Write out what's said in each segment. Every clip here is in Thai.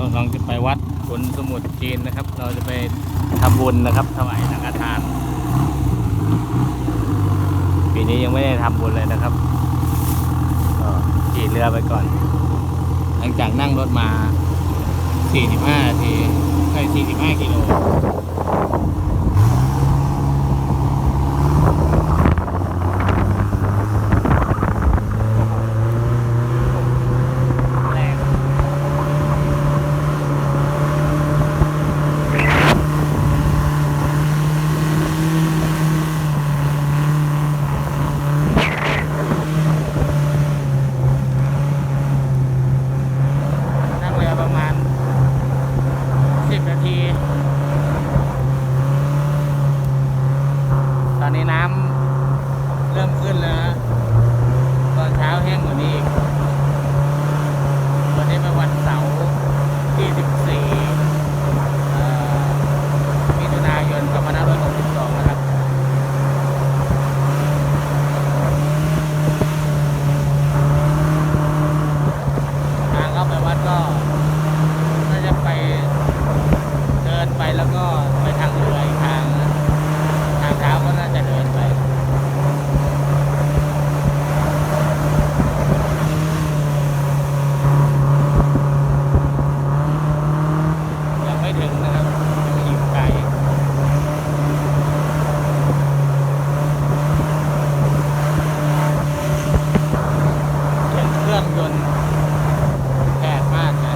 กำลังจะไปวัดขุนสมุทรจีนนะครับเราจะไปทำบุญนะครับถวายสังฆทานปีนี้ยังไม่ได้ทำบุญเลยนะครับก็ขี่เรือไปก่อนหลังจากนั่งรถมา45 นาทีใช่45 กิโลตอนนี้น้ำเริ่มขึ้นแล้วตอนเช้าแห้งกว่านี้อีกวันนี้เป็นวันเสาร์ที่14 มิถุนายน 2562 นะครับทางเข้าไปวัดก็น่าจะไปเดินไปแล้วก็ไปทางเรืออีกทางเท้าก็น่าจะเดินไปยังไม่ถึงนะครับยังอีกไกลเสียงเครื่องยนต์แรงมากนะ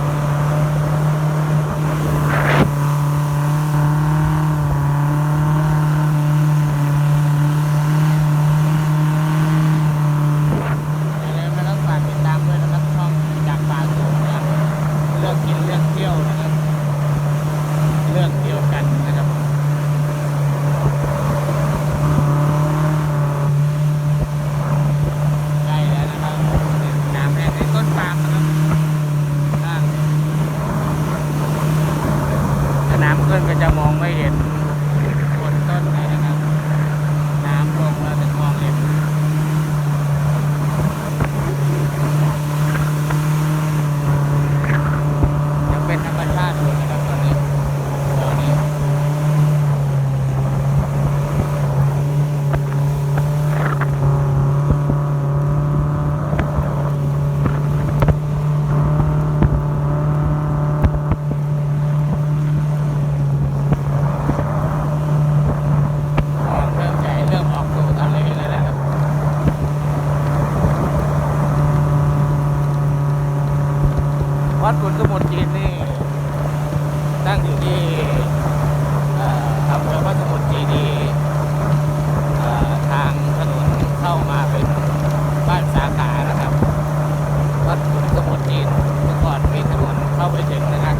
น้ำขึ้นก็จะมองไม่เห็นบนต้นเลยนะครับน้ำลงเราจะมองเห็นยังเป็นธรรมชาติอยู่นะครับตอนนี้วัดขุนสมุทรจีนนี่ตั้งอยู่ที่อำเภอวัดสมุทรจีนีทางถนนเข้ามาเป็นบ้านสาขานะครับวัดขุนสมุทรจีนเมื่อก่อนมีถนนเข้าไปถึงนะครับ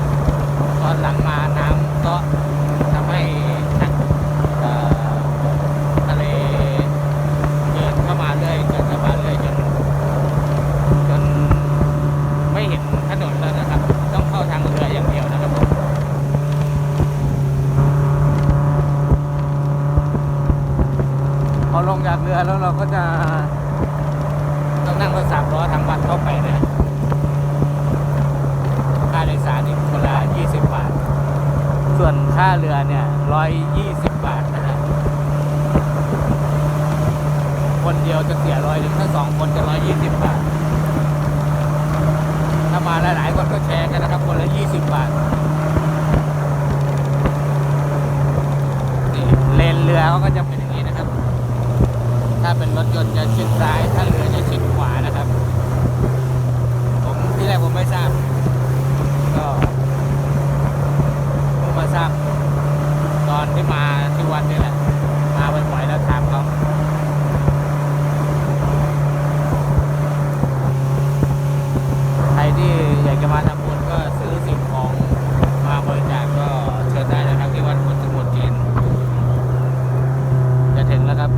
ตอนหลังมาน้ำก็ทำให้ทะเลเดินเข้ามาเรื่อยจนไม่เห็นถนนแล้วนะครับต้องเข้าทางเรืออย่างเดียวนะครับผมพอลงจากเรือแล้วเราก็จะต้องนั่งรถ3 ล้อทางวัดเข้าไปนะค่าโดยสารนี่คนละ20 บาทส่วนค่าเรือเนี่ย120 บาทนะฮะคนเดียวจะเสีย100ถ้า2 คนจะ120 บาทถ้ามาหลายๆคนก็แชร์กันนะครับคนละ20 บาทนี่เลนเรือเขาก็จะเป็นอย่างนี้นะครับถ้าเป็นรถยนต์จะชิดซ้ายถ้าเรือจะชิดขวานะครับที่แรกผมไม่ทราบก็ผมมาทราบตอนที่มาที่วัดนี่แหละมาบ่อยๆแล้วถามเขาใครที่อยากจะมาทำบุญก็ซื้อสิ่งของมาบริจาคก็เชิญได้นะครับที่วัดขุนสมุทรจีนจะถึงแล้วครับ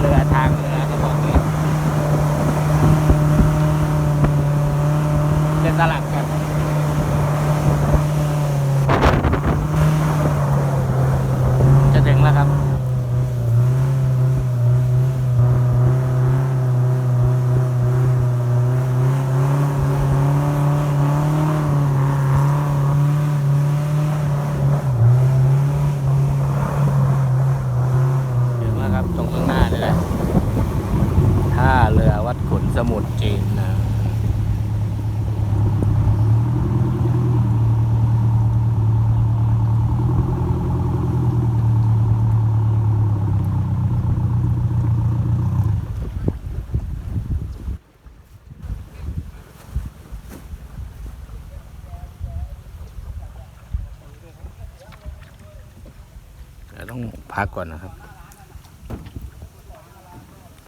เรือก็บอกนี้จะสลับกันจะถึงแล้วครับตรงข้างหน้านี่แหละท่าเรือวัดขุนสมุทรจีนนะเดี๋ยวต้องพักก่อนนะครับ